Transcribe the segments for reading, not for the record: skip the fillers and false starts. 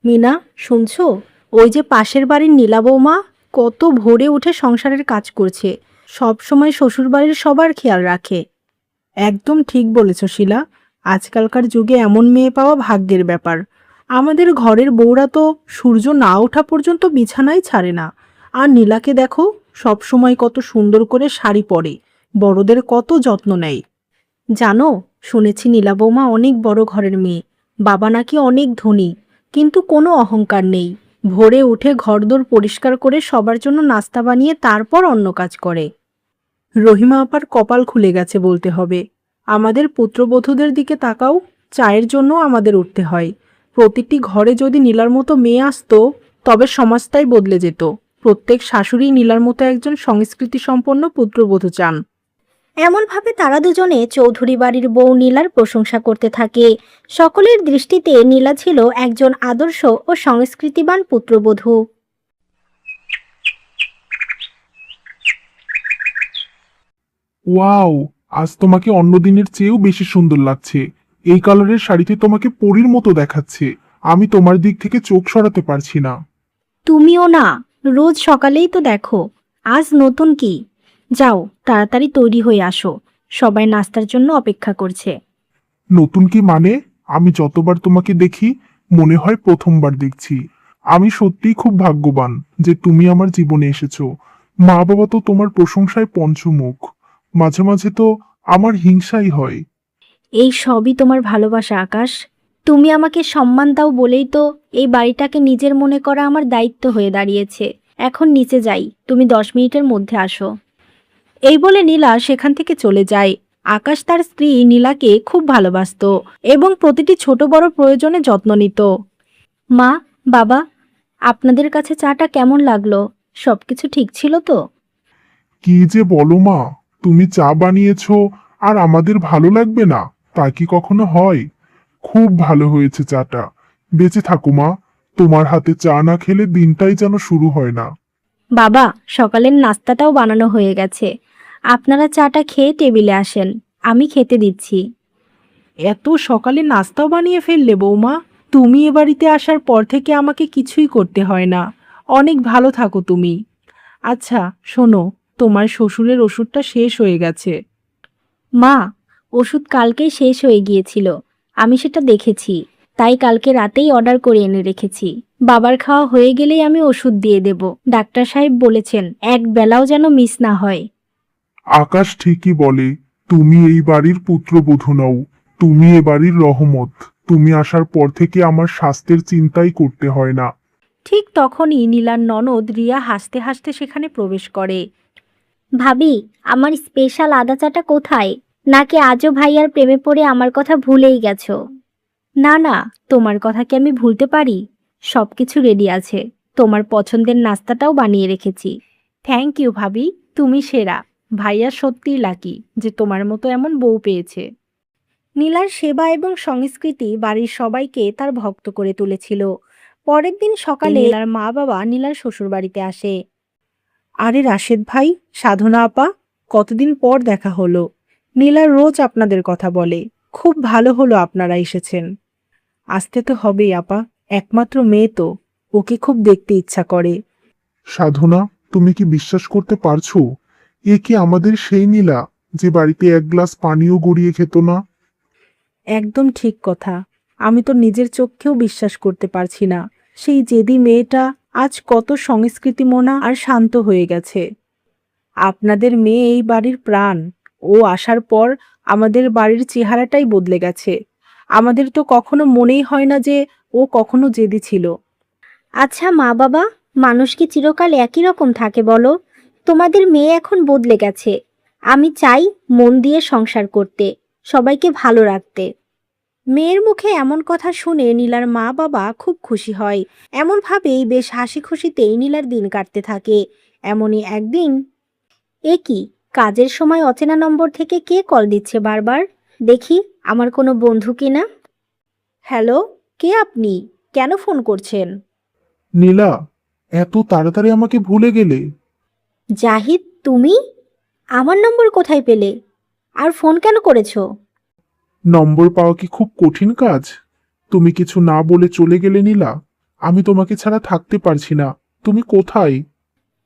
মিনা, শুনছো? ওই যে পাশের বাড়ির নীলা বৌমা কত ভোরে উঠে সংসারের কাজ করছে, সব সময় শ্বশুরবাড়ির সবার খেয়াল রাখে। একদম ঠিক বলেছ শিলা। আজকালকার যুগে এমন মেয়ে পাওয়া ভাগ্যের ব্যাপার। আমাদের ঘরের বউরা তো সূর্য না ওঠা পর্যন্ত বিছানায় ছাড়ে না। আর নীলাকে দেখো, সব সময় কত সুন্দর করে শাড়ি পরে, বড়দের কত যত্ন নেয়। জানো, শুনেছি নীলা বৌমা অনেক বড় ঘরের মেয়ে, বাবা নাকি অনেক ধনী, কিন্তু কোনো অহংকার নেই। ভোরে উঠে ঘরদোর পরিষ্কার করে সবার জন্য নাস্তা বানিয়ে তারপর অন্য কাজ করে। রহিমা আপার কপাল খুলে গেছে বলতে হবে। আমাদের পুত্রবধূদের দিকে তাকাও, চায়ের জন্য আমাদের উঠতে হয়। প্রতিটি ঘরে যদি নীলার মতো মেয়ে আসতো, তবে সমাজটাই বদলে যেত। প্রত্যেক শাশুড়ি নীলার মতো একজন সংস্কৃতি সম্পন্ন পুত্রবধূ চান। এমনভাবে তারা দুজনে চৌধুরী বাড়ির বউ নীলার প্রশংসা করতে থাকে। সকলের দৃষ্টিতে নীলা ছিল একজন আদর্শ ও সংস্কৃতিবান পুত্রবধূ। ওয়াও, আজ তোমাকে অন্য দিনের চেয়েও বেশি সুন্দর লাগছে। এই কালারের শাড়িতে তোমাকে পরীর মতো দেখাচ্ছে। আমি তোমার দিক থেকে চোখ সরাতে পারছি না। তুমিও না, রোজ সকালেই তো দেখো। আজ নতুন কি? যাও, তাড়াতাড়ি তৈরি হয়ে আসো, সবাই নাস্তার জন্য অপেক্ষা করছে। নতুন কি মানে? আমি যতবার তোমাকে দেখি মনে হয় প্রথমবার দেখছি। আমি সত্যিই খুব ভাগ্যবান যে তুমি আমার জীবনে এসেছো। মা বাবা তো তোমার প্রশংসায় পঞ্চমুখ। মাঝে মাঝে তো আমার হিংসাই হয়। এই সবই তোমার ভালোবাসা আকাশ। তুমি আমাকে সম্মান দাও বলেই তো এই বাড়িটাকে নিজের মনে করা আমার দায়িত্ব হয়ে দাঁড়িয়েছে। এখন নিচে যাই, তুমি 10 মিনিটের মধ্যে আসো। এই বলে নীলা সেখান থেকে চলে যায়। আকাশ তার স্ত্রী নীলাকে খুব ভালোবাসতো এবং প্রতিটি ছোট বড় প্রয়োজনে যত্ন নিত। মা, বাবা, আপনাদের কাছে চাটা কেমন লাগলো? সবকিছু ঠিক ছিল তো? কি যে বলো মা, তুমি চা বানিয়েছো আর আমাদের ভালো লাগবে না? তা কি কখনো হয়? খুব ভালো হয়েছে চাটা। বেঁচে থাকো মা, তোমার হাতে চা না খেলে দিনটাই যেন শুরু হয় না। বাবা, সকালের নাস্তাটাও বানানো হয়ে গেছে। আপনারা চাটা খেয়ে টেবিলে আসেন, আমি খেতে দিচ্ছি। এত সকালে নাস্তাও বানিয়ে ফেললে বৌমা? তুমি এ বাড়িতে আসার পর থেকে আমাকে কিছুই করতে হয় না। অনেক ভালো থাকো তুমি। আচ্ছা শোনো, তোমার শ্বশুরের ওষুধটা শেষ হয়ে গেছে। মা, ওষুধ কালকেই শেষ হয়ে গিয়েছিল, আমি সেটা দেখেছি। তাই কালকে রাতেই অর্ডার করে এনে রেখেছি। বাবার খাওয়া হয়ে গেলেই আমি ওষুধ দিয়ে দেব। ডাক্তার সাহেব বলেছেন এক বেলাও যেন মিস না হয়। আকাশ ঠিকই বলে, তুমি এই বাড়ির পুত্রবধূ নও, তুমি এ বাড়ির রহমত। তুমি আসার পর থেকে আমার স্বাস্থ্যের চিন্তাই করতে হয় না। ঠিক তখনই নীলার ননদ রিয়া হাসতে হাসতে সেখানে প্রবেশ করে। ভাবি, আমার স্পেশাল আদা চাটা কোথায়? নাকি আজও ভাইয়ার প্রেমে পড়ে আমার কথা ভুলেই গেছো? না না, তোমার কথা কি আমি ভুলতে পারি? সবকিছু রেডি আছে, তোমার পছন্দের নাস্তাটাও বানিয়ে রেখেছি। থ্যাংক ইউ ভাবি, তুমি সেরা। ভাইয়া সত্যিই লাকি যে তোমার মতো এমন বউ পেয়েছে। নীলার সেবা এবং সংস্কৃতি বাড়ির সবাইকে তার ভক্ত করে তুলেছিল। পরের দিন সকালে নীলার মা বাবা নীলার শ্বশুরবাড়িতে আসে। আরে রাশেদ ভাই, সাধনা আপা, কতদিন পর দেখা হলো। নীলা রোজ আপনাদের কথা বলে। খুব ভালো হলো আপনারা এসেছেন। আসতে তো হবেই আপা, একমাত্র মেয়ে তো, ওকে খুব দেখতে ইচ্ছা করে। সাধনা, তুমি কি বিশ্বাস করতে পারছো? এ কি আমাদের সেই নীলা যে বাড়িতে এক গ্লাস পানিও গড়িয়ে খেত না? একদম ঠিক কথা। আমি তো নিজের চোখেও বিশ্বাস করতে পারছি না। সেই জেদি মেয়েটা আজ কত সংস্কৃতিমনা আর শান্ত হয়ে গেছে। আপনাদের মেয়ে এই বাড়ির প্রাণ। ও আসার পর আমাদের বাড়ির চেহারাটাই বদলে গেছে। আমাদের তো কখনো মনেই হয় না যে ও কখনো জেদি ছিল। আচ্ছা মা বাবা, মানুষ কি চিরকাল একই রকম থাকে বলো? তোমাদের মেয়ে এখন বদলে গেছে। আমি চাই মন দিয়ে সংসার করতে, সবাইকে ভালো রাখতে। মেয়ের মুখে এমন কথা শুনে নীলার মা বাবা খুব খুশি হয়। এমনভাবেই বেশ হাসি খুশিতেই নীলার দিন কাটতে থাকে। এমনই একদিন, এ কি, কাজের সময় অচেনা নম্বর থেকে কে কল দিচ্ছে বারবার? দেখি আমার কোনো বন্ধু কিনা। হ্যালো, কে আপনি? কেন ফোন করছেন? নীলা, এত তাড়াতাড়ি আমাকে ভুলে গেলে? জাহিদ, তুমি আমার নম্বর কোথায় পেলে? আর ফোন কেন করেছো? নম্বর পাওয়া কি খুব কঠিন কাজ? তুমি কিছু না বলে চলে গেলে নীলা। আমি তোমাকে ছাড়া থাকতে পারছি না। তুমি কোথায়?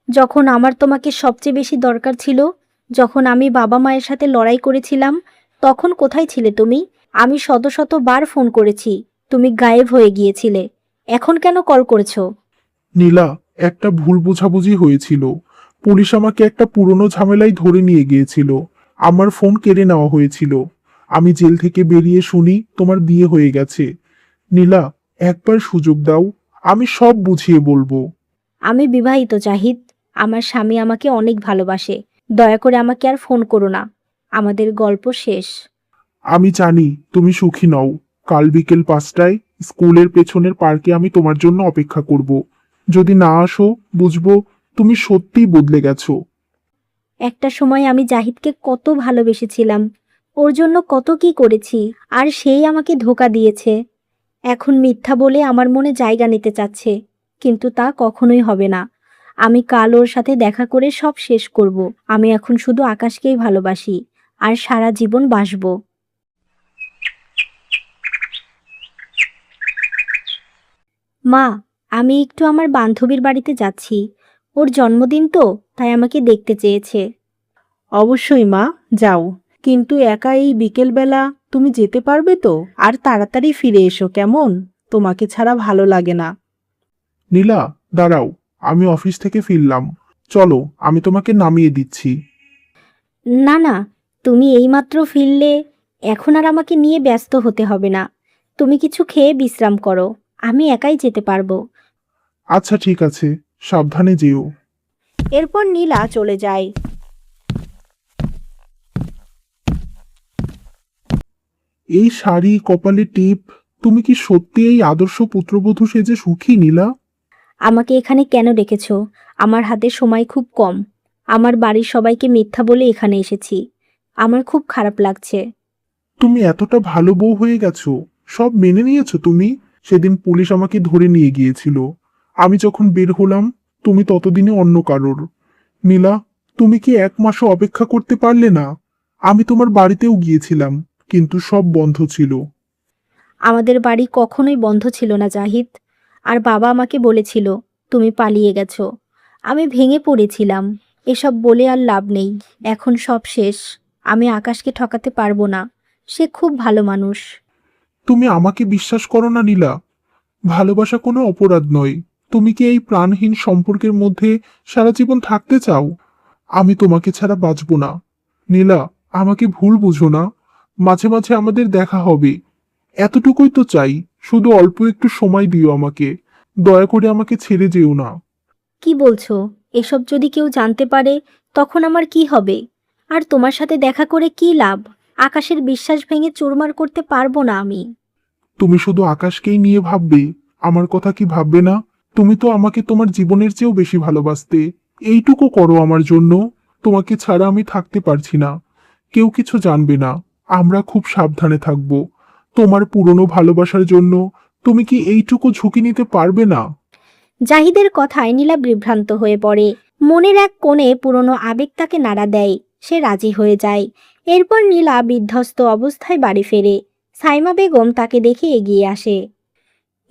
যখন আমার তোমাকে সবচেয়ে বেশি দরকার ছিল, যখন আমি বাবা মায়ের সাথে লড়াই করেছিলাম, তখন কোথায় ছিলে তুমি? আমি শত শত বার ফোন করেছি, তুমি গায়েব হয়ে গিয়েছিলে। এখন কেন কল করেছো? নীলা, একটা ভুল বোঝাবুঝি হয়েছিল। পুলিশ আমাকে একটা পুরনো ঝামেলায় ধরে নিয়ে গিয়েছিল। আমার ফোন কেড়ে নেওয়া হয়েছিল। আমি জেল থেকে বেরিয়ে শুনি তোমার বিয়ে হয়ে গেছে। নীলা, একবার সুযোগ দাও, আমি সব বুঝিয়ে বলবো। আমি বিবাহিত জাহিদ। আমার স্বামী আমাকে অনেক ভালোবাসে। দয়া করে আমাকে আর ফোন করো না। আমাদের গল্প শেষ। আমি জানি তুমি সুখী নও। কাল বিকেল 5টায় স্কুলের পেছনের পার্কে আমি তোমার জন্য অপেক্ষা করব। যদি না আসো, বুঝবো তুমি সত্যিই বদলে গেছো। একটা সময় আমি জাহিদকে কত ভালোবেসেছিলাম, ওর জন্য কত কি করেছি, আর সেই আমাকে ধোঁকা দিয়েছে। এখন মিথ্যা বলে আমার মনে জায়গা নিতে চাচ্ছে, কিন্তু তা কখনোই হবে না। আমি কাল ওর সাথে দেখা করে সব শেষ করব। আমি এখন শুধু আকাশকেই ভালোবাসি, আর সারা জীবন বাসবো। মা, আমি একটু আমার বান্ধবীর বাড়িতে যাচ্ছি। ওর জন্মদিন তো, তাই আমাকে দেখতে চেয়েছে। অবশ্যই মা, যাও। কিন্তু একা এই বিকেলবেলা তুমি যেতে পারবে তো? আর তাড়াতাড়ি ফিরে এসো, কেমন? তোমাকে ছাড়া ভালো লাগে না। নীলা, দাঁড়াও, আমি অফিস থেকে ফিরলাম। চলো, আমি তোমাকে নামিয়ে দিচ্ছি। না না, তুমি এইমাত্র ফিরলে, এখন আর আমাকে নিয়ে ব্যস্ত হতে হবে না। তুমি কিছু খেয়ে বিশ্রাম করো, আমি একাই যেতে পারবো। আচ্ছা ঠিক আছে, সাবধানে যেও। এরপর নীলা চলে যায়। এই শাড়ি, কপালে টিপ, তুমি কি সত্যি এই আদর্শ পুত্রবধূ সেজে সুখী নীলা? আমাকে এখানে কেন রেখেছো? আমার হাতে সময় খুব কম। আমার বাড়ির সবাইকে মিথ্যা বলে এখানে এসেছি। আমার খুব খারাপ লাগছে। তুমি এতটা ভালো বউ হয়ে গেছো, সব মেনে নিয়েছো তুমি? সেদিন পুলিশ আমাকে ধরে নিয়ে গিয়েছিল। আমি যখন বের হলাম, তুমি ততদিনে অন্য কারোর। নীলা, তুমি কি 1 মাসও অপেক্ষা করতে পারলে না? আমি তোমার বাড়িতেও গিয়েছিলাম, কিন্তু সব বন্ধ ছিল। আমাদের বাড়ি কখনোই বন্ধ ছিল না জাহিদ। আর বাবা আমাকে বলেছিল তুমি পালিয়ে গেছো। আমি ভেঙে পড়েছিলাম। এসব বলে আর লাভ নেই। এখন সব শেষ। আমি আকাশকে ঠকাতে পারবো না। সে খুব ভালো মানুষ। তুমি আমাকে বিশ্বাস করো না নীলা? ভালোবাসা কোনো অপরাধ নয়। তুমি কি এই প্রাণহীন সম্পর্কের মধ্যে সারা জীবন থাকতে চাও? আমি তোমাকে ছাড়া বাঁচব না। নীলা, আমাকে ভুল বুঝো না। মাঝে মাঝে আমাদের দেখা হবে, এতটুকুই তো চাই। শুধু অল্প একটু সময় দিও আমাকে। দয়া করে আমাকে ছেড়ে যেও না। কি বলছো? এসব যদি কেউ জানতে পারে, তখন আমার কি হবে? আর তোমার সাথে দেখা করে কি লাভ? আকাশের বিশ্বাস ভেঙে চুরমার করতে পারবো না আমি। তুমি শুধু আকাশকেই নিয়ে ভাববে, আমার কথা কি ভাববে না? তুমি তো আমাকে তোমার জীবনের চেয়েও বেশি ভালোবাসতে। এইটুকু করো আমার জন্য। তোমাকে ছাড়া আমি থাকতে পারছি না। কেউ কিছু জানবে না। আমরা খুব সাবধানে থাকব। তোমার পুরনো ভালোবাসার জন্য তুমি কি এইটুকু ঝুঁকি নিতে পারবে না? জাহিদের কথায় নীলা বিভ্রান্ত হয়ে পড়ে। মনের এক কোণে পুরনো আবেগ তাকে নাড়া দেয়। সে রাজি হয়ে যায়। এরপর নীলা বিধ্বস্ত অবস্থায় বাড়ি ফেরে। সাইমা বেগম তাকে দেখে এগিয়ে আসে।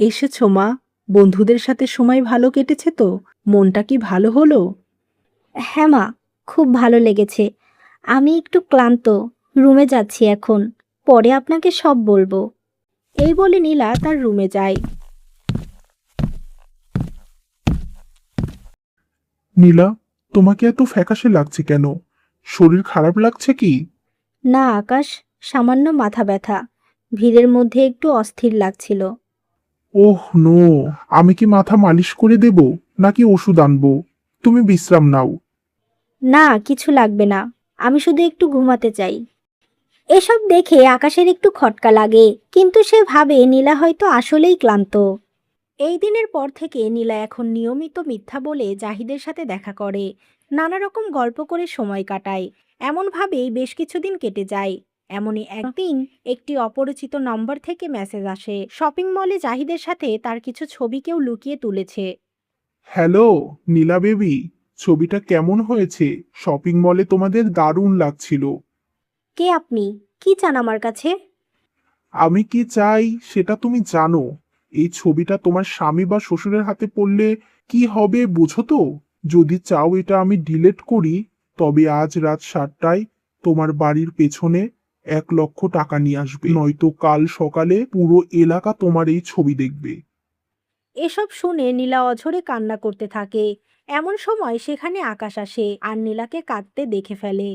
এসেছো মা? বন্ধুদের সাথে সময় ভালো কেটেছে তো? মনটা কি ভালো হলো? হ্যাঁ মা, খুব ভালো লেগেছে। আমি একটু ক্লান্ত। রুমে যাচ্ছি এখন। পরে আপনাকে সব বলবো। এই বলে নীলা তার রুমে যায়। নীলা, তোমাকে এত ফ্যাকাশে লাগছে কেন? শরীর খারাপ লাগছে কি? না আকাশ, সামান্য মাথা ব্যথা। ভিড়ের মধ্যে একটু অস্থির লাগছিল। ওহ নো, আমি কি মাথা মালিশ করে দেব, নাকি ওষুধ আনবো? তুমি বিশ্রাম নাও। না, কিছু লাগবে না। আমি শুধু একটু ঘুমাতে চাই। এসব দেখে আকাশের একটু খটকা লাগে, কিন্তু সে ভাবে নীলা হয়তো আসলেই ক্লান্ত। এই দিনের পর থেকে নীলা এখন নিয়মিত মিথ্যা বলে জাহিদের সাথে দেখা করে, নানা রকম গল্প করে সময় কাটায়। এমনভাবেই বেশ কিছুদিন কেটে যায়। এমনই একদিন একটি অপরিচিত নম্বর থেকে মেসেজ আসে। শপিং মলে জাহিদের সাথে তার কিছু ছবি কেউ লুকিয়ে তুলেছে। হ্যালো নীলা বেবি, ছবিটা কেমন হয়েছে? শপিং মলে তোমাদের দারুণ লাগছিল। কে আপনি? কি চান আমার কাছে? আমি কি চাই সেটা তুমি জানো। এই ছবিটা তোমার স্বামী বা শ্বশুরের হাতে পড়লে কি হবে বোঝো তো? যদি চাও এটা আমি ডিলিট করি, তবে আজ রাত 7টায় তোমার বাড়ির পেছনে 1 লক্ষ টাকা নিয়ে আসবে, নয়তো কাল সকালে পুরো এলাকা তোমার এই ছবি দেখবে। এসব শুনে নীলা অঝরে কান্না করতে থাকে। এমন সময় সেখানে আকাশ আসে আর নীলাকে কাঁদতে দেখে ফেলে।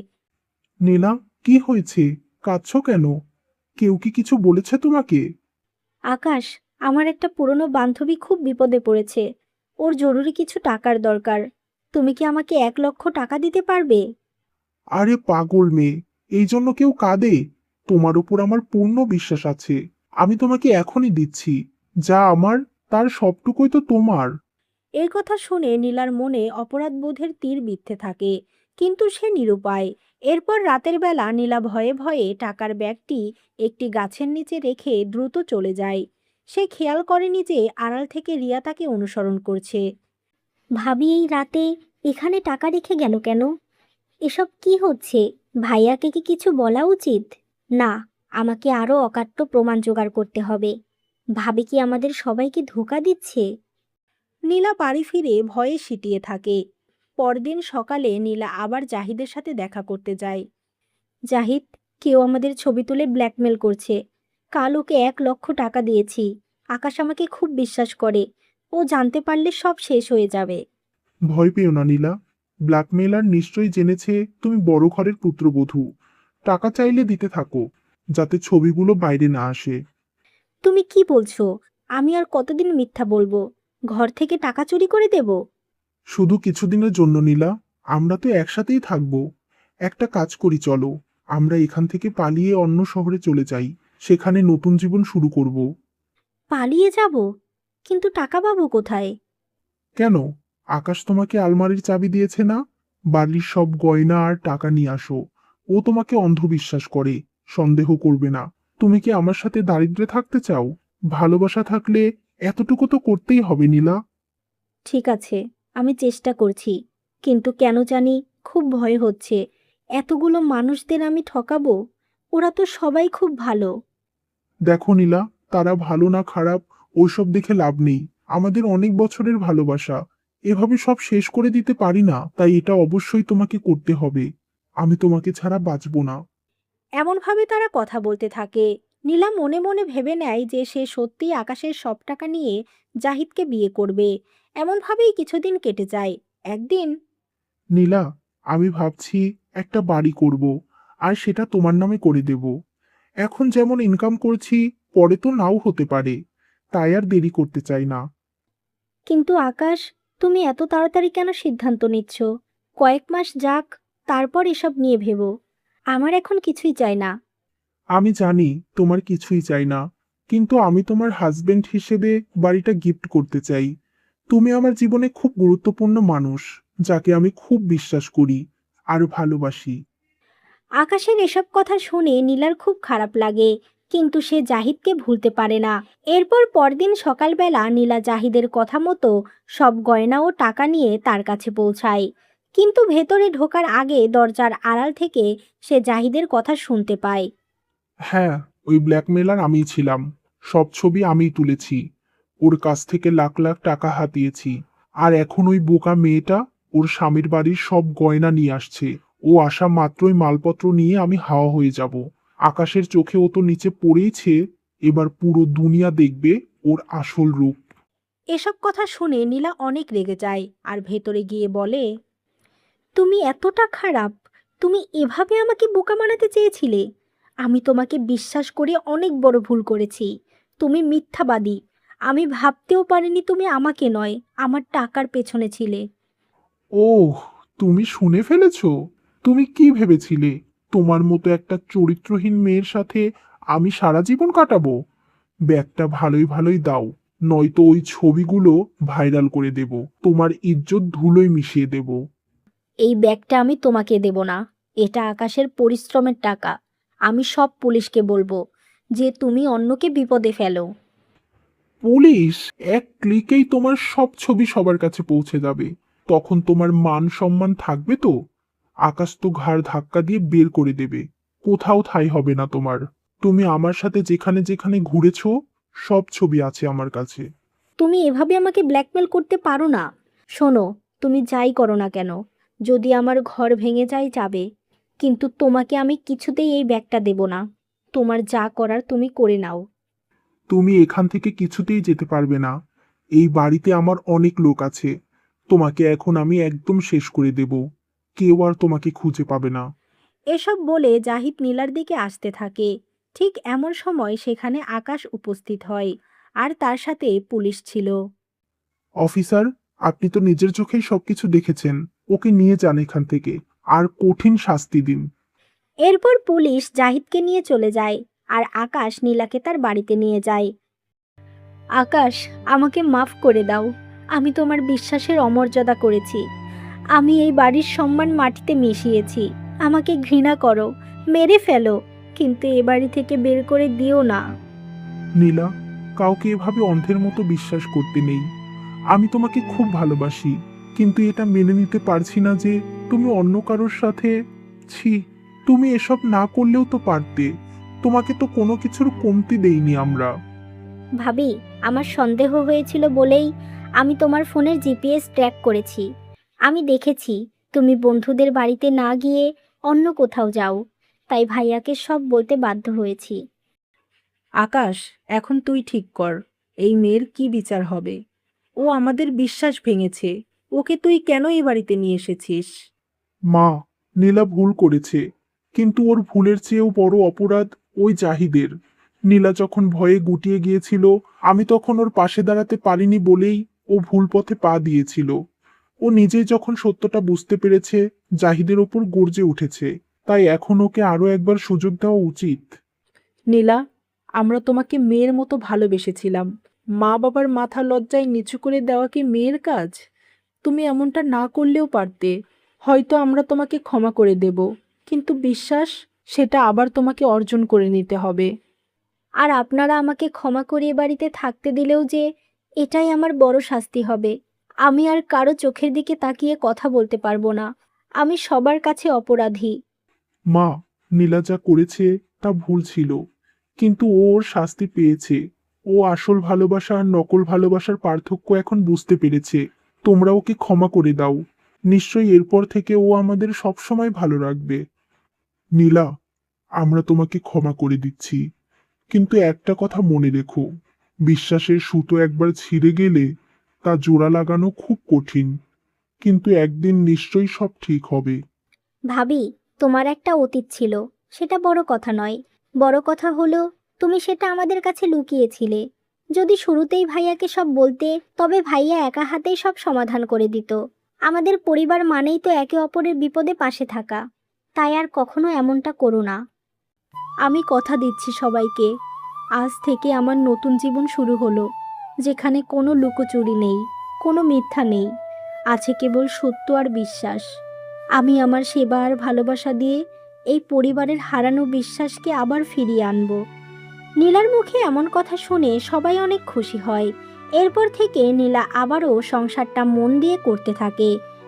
নীলা, কি হয়েছে? কাঁদছো কেন? কেউ কি কিছু বলেছে তোমাকে? আকাশ, আমার একটা পুরনো বান্ধবী খুব বিপদে পড়েছে। ওর জরুরি কিছু টাকার দরকার। তুমি কি আমাকে 1 লক্ষ টাকা দিতে পারবে? আরে পাগল মেয়ে, এই জন্য কেউ কাঁদে? তোমার উপর আমার পূর্ণ বিশ্বাস আছে। আমি তোমাকে এখনই দিচ্ছি। যা আমার, তার সবটুকুই তো তোমার। এই কথা শুনে নীলার মনে অপরাধবোধের তীর বিঁধতে থাকে, কিন্তু সে নিরুপায়। এরপর রাতের বেলা নীলা ভয়ে ভয়ে টাকার ব্যাগটি একটি গাছের নিচে রেখে দ্রুত চলে যায়। সে খেয়াল করেনি যে আড়াল থেকে রিয়া তাকে অনুসরণ করছে। ভাবি এই রাতে এখানে টাকা রেখে গেল কেন? এসব কি হচ্ছে? ভাইয়াকে কি কিছু বলা উচিত? না, আমাকে আরও অকাট্য প্রমাণ জোগাড় করতে হবে। ভাবি কি আমাদের সবাইকে ধোঁকা দিচ্ছে? নীলা বাড়ি ফিরে ভয়ে সিটিয়ে থাকে। পরদিন সকালে নীলা আবার জাহিদের সাথে দেখা করতে যায়। জাহিদ, কেউ আমাদের ছবি তুলে ব্ল্যাকমেল করছে। কাল ওকে 1 লক্ষ টাকা দিয়েছি। আকাশ আমাকে খুব বিশ্বাস করে। ও জানতে পারলে সব শেষ হয়ে যাবে। ভয় পেও না নীলা। ব্ল্যাকমেলার নিশ্চয়ই জেনেছে তুমি বড় ঘরের পুত্রবধূ। টাকা চাইলে দিতে থাকো, যাতে ছবিগুলো বাইরে না আসে। তুমি কি বলছো? আমি আর কতদিন মিথ্যা বলবো? ঘর থেকে টাকা চুরি করে দেব? শুধু কিছুদিনের জন্য নীলা, আমরা তো একসাথেই থাকবো। একটা কাজ করি চলো, আমরা এখান থেকে পালিয়ে অন্য শহরে চলে যাই। সেখানে নতুন জীবন শুরু করব। পালিয়ে যাব? কিন্তু টাকা পাবো কোথায়? কেন? আকাশ তোমাকে আলমারির চাবি দিয়েছে না? বাড়ির সব গয়না আর টাকা নিয়ে আসো। ও তোমাকে অন্ধবিশ্বাস করে, সন্দেহ করবে না। তুমি কি আমার সাথে দারিদ্র্যে থাকতে চাও? ভালোবাসা থাকলে এতটুকু তো করতেই হবে নীলা। ঠিক আছে, আমি চেষ্টা করছি। কিন্তু কেন জানি খুব ভয় হচ্ছে। এতগুলো মানুষদের আমি ঠকাবো? ওরা তো সবাই খুব ভালো। দেখো নীলা, তারা ভালো না খারাপ ওইসব দেখে লাভ নেই। আমাদের অনেক বছরের ভালোবাসা, এভাবে সব শেষ করে দিতে পারি না। তাই এটা অবশ্যই তোমাকে করতে হবে। আমি তোমাকে ছাড়া বাঁচবো না। এমনভাবে তারা কথা বলতে থাকে। নীলা মনে মনে ভেবে নেয় যে সে সত্যিই আকাশের সব টাকা নিয়ে জাহিদকে বিয়ে করবে। এমনভাবেই কিছুদিন কেটে যায়। একদিন নীলা, আমি ভাবছি একটা বাড়ি করব, আর সেটা তোমার নামে করে দেব। এখন যেমন ইনকাম করছি, পরে তো নাও হতে পারে। তাই আর দেরি করতে চাই না। কিন্তু আকাশ, তুমি এত তাড়াতাড়ি কেন সিদ্ধান্ত নিচ্ছ? কয়েক মাস যাক, তারপর এসব নিয়ে ভেবো। আমার এখন কিছুই চাই না। আমি জানি তোমার কিছুই চাই না, কিন্তু আমি তোমার হাজবেন্ড হিসেবে বাড়িটা গিফট করতে চাই। তুমি আমার জীবনে খুব গুরুত্বপূর্ণ মানুষ, যাকে আমি খুব বিশ্বাস করি আর ভালোবাসি। আকাশের এসব কথা শুনে নীলার খুব খারাপ লাগে, কিন্তু সে জাহিদকে ভুলতে পারে না। এরপর পরদিন সকালবেলা নীলা জাহিদের কথা মতো সব গয়না ও টাকা নিয়ে তার কাছে পৌঁছায়। কিন্তু ভেতরে ঢোকার আগে দরজার আড়াল থেকে সে জাহিদের কথা শুনতে পায়। হ্যাঁ, ওই ব্ল্যাকমেলার আমিই ছিলাম। সব ছবি আমিই তুলেছি। ওর কাছ থেকে লাখ লাখ টাকা হাতিয়েছি। আর এখন ওই বোকা মেয়েটা ওর স্বামীর বাড়ির সব গয়না নিয়ে আসছে। ও আসা মাত্রই মালপত্র নিয়ে আমি হাওয়া হয়ে যাব। আকাশের চোখে ও তো নিচে পড়েইছে। এবার পুরো দুনিয়া দেখবে ওর আসল রূপ। এসব কথা শুনে নীলা অনেক রেগে যায় আর ভেতরে গিয়ে বলে, তুমি এতটা খারাপ? তুমি এভাবে আমাকে বোকা বানাতে চেয়েছিলে? আমি তোমাকে বিশ্বাস করে অনেক বড় ভুল করেছি। তুমি মিথ্যাবাদী। আমি ভাবতেও পারিনি তুমি আমাকে নয়, আমার টাকার পেছনে ছিলে। ওহ, তুমি শুনে ফেলেছো? তুমি কি ভেবেছিলে তোমার মতো একটা চরিত্রহীন মেয়ের সাথে আমি সারা জীবন কাটাবো? ব্যাগটা ভালোই ভালোই দাও, নয়তো ওই ছবিগুলো ভাইরাল করে দেব। তোমার ইজ্জত ধুলোয় মিশিয়ে দেব। এই ব্যাগটা আমি তোমাকে দেব না। এটা আকাশের পরিশ্রমের টাকা। আমি সব পুলিশকে বলবো যে তুমি অন্যকে বিপদে ফেলো। পুলিশ? এক ক্লিকেই তোমার সব ছবি সবার কাছে পৌঁছে যাবে। তখন তোমার মান সম্মান থাকবে তো? আকাশ তো ঘাড় ধাক্কা দিয়ে বের করে দেবে। কোথাও ঠাঁই হবে না তোমার। তুমি আমার সাথে যেখানে যেখানে ঘুরেছো, সব ছবি আছে আমার কাছে। তুমি এভাবে আমাকে ব্ল্যাকমেল করতে পারো না। শোনো, তুমি যাই করো না কেন, যদি আমার ঘর ভেঙে যায় যাবে, কিন্তু তোমাকে আমি কিছুতেই এই ব্যাগটা দেব না। তোমার যা করার তুমি করে নাও। তুমি এখান থেকে কিছুতেই যেতে পারবে না। এই বাড়িতে আমার অনেক লোক আছে। তোমাকে এখন আমি একদম শেষ করে দেব। কেউ আর তোমাকে খুঁজে পাবে না। এসব বলে জাহিদ নীলার দিকে আসতে থাকে। ঠিক এমন সময় সেখানে আকাশ উপস্থিত হয়, আর তার সাথে পুলিশ ছিল। অফিসার, আপনি তো নিজের চোখেই সবকিছু দেখেছেন। ওকে নিয়ে যান এখান থেকে, আর কঠিন শাস্তি দিন। এরপর পুলিশ জাহিদকে নিয়ে চলে যায়, আর আকাশ নীলাকে তার বাড়িতে নিয়ে যায়। আকাশ, আমাকে মাফ করে দাও। আমি তোমার বিশ্বাসের অমর্যাদা করেছি। আমি এই বাড়ির সম্মান মাটিতে মিশিয়েছি। আমাকে ঘৃণা করো, মেরে ফেলো, কিন্তু এ বাড়ি থেকে বের করে দিও না। নীলা, কাউকে এভাবে অন্ধের মতো বিশ্বাস করতে নেই। আমি তোমাকে খুব ভালোবাসি, কিন্তু এটা মেনে নিতে পারছি না যে তুমি অন্য কারোর সাথে। ছি, তুমি এসব না করলেও তো পারতে। তোমাকে তো কোনো কিছুর কমতি দেইনি আমরা। ভাবি, আমার সন্দেহ হয়েছিল বলেই আমি তোমার ফোনের জিপিএস ট্র্যাক করেছি। আমি দেখেছি তুমি বন্ধুদের বাড়িতে না গিয়ে অন্য কোথাও যাও, তাই ভাইয়াকে সব বলতে বাধ্য হয়েছি। আকাশ, এখন তুই ঠিক কর, এই মেয়ের কি বিচার হবে? ও আমাদের বিশ্বাস ভেঙেছে। ওকে তুই কেন এই বাড়িতে নিয়ে এসেছিস? মা, নীলা ভুল করেছে, কিন্তু ওর ভুলের চেয়েও বড় অপরাধ ওই জাহিদের। নীলা যখন ভয়ে গুটিয়ে গিয়েছিল, আমি তখন ওর পাশে দাঁড়াতে পারিনি বলেই ও ভুল পথে পা দিয়েছিল। ও নিজেই যখন সত্যটা বুঝতে পেরেছে, জাহিদের ওপর গর্জে উঠেছে। তাই এখন ওকে আরো একবার সুযোগ দেওয়া উচিত। নীলা, আমরা তোমাকে মেয়ের মতো ভালোবেসেছিলাম। মা বাবার মাথা লজ্জায় নিচু করে দেওয়া কি মেয়ের কাজ? তুমি এমনটা না করলেও পারতে। হয়তো আমরা তোমাকে ক্ষমা করে দেব, কিন্তু বিশ্বাস, সেটা আবার তোমাকে অর্জন করে নিতে হবে। আর আপনারা আমাকে ক্ষমা করে এ বাড়িতে থাকতে দিলেও যে এটাই আমার বড় শাস্তি হবে। আমি আর কারো চোখের দিকে তাকিয়ে কথা বলতে পারবো না। আমি সবার কাছে অপরাধী। মা, নীলা যা করেছে তা ভুল ছিল, কিন্তু ও ওর শাস্তি পেয়েছে। ও আসল ভালোবাসা আর নকল ভালোবাসার পার্থক্য এখন বুঝতে পেরেছে। তোমরা ওকে ক্ষমা করে দাও। নিশ্চয়ই এরপর থেকে ও আমাদের সবসময় ভালো রাখবে। নীলা, আমরা তোমাকে ক্ষমা করে দিচ্ছি, কিন্তু একটা কথা মনে রেখো, বিশ্বাসের সুতো একবার ছিঁড়ে গেলে তা জোড়া লাগানো খুব কঠিন, কিন্তু একদিন নিশ্চয়ই সব ঠিক হবে। ভাবি, তোমার একটা অতীত ছিল, সেটা বড় কথা নয়। বড় কথা হলো তুমি সেটা আমাদের কাছে লুকিয়েছিলে। যদি শুরুতেই ভাইয়াকে সব বলতে, তবে ভাইয়া একা হাতেই সব সমাধান করে দিত। আমাদের পরিবার মানেই তো একে অপরের বিপদে পাশে থাকা। তাই আর কখনো এমনটা করো না। আমি কথা দিচ্ছি সবাইকে, আজ থেকে আমার নতুন জীবন শুরু হলো, যেখানে কোনো লুকোচুরি নেই, কোনো মিথ্যা নেই, আছে কেবল সত্য আর বিশ্বাস। আমি আমার সেবা আর ভালোবাসা দিয়ে এই পরিবারের হারানো বিশ্বাসকে আবার ফিরিয়ে আনবো। নীলার মুখে এমন কথা শুনে সবাই অনেক খুশি হয়। এরপর থেকে নীলা আবারও সংসারটা মন দিয়ে করতে থাকে।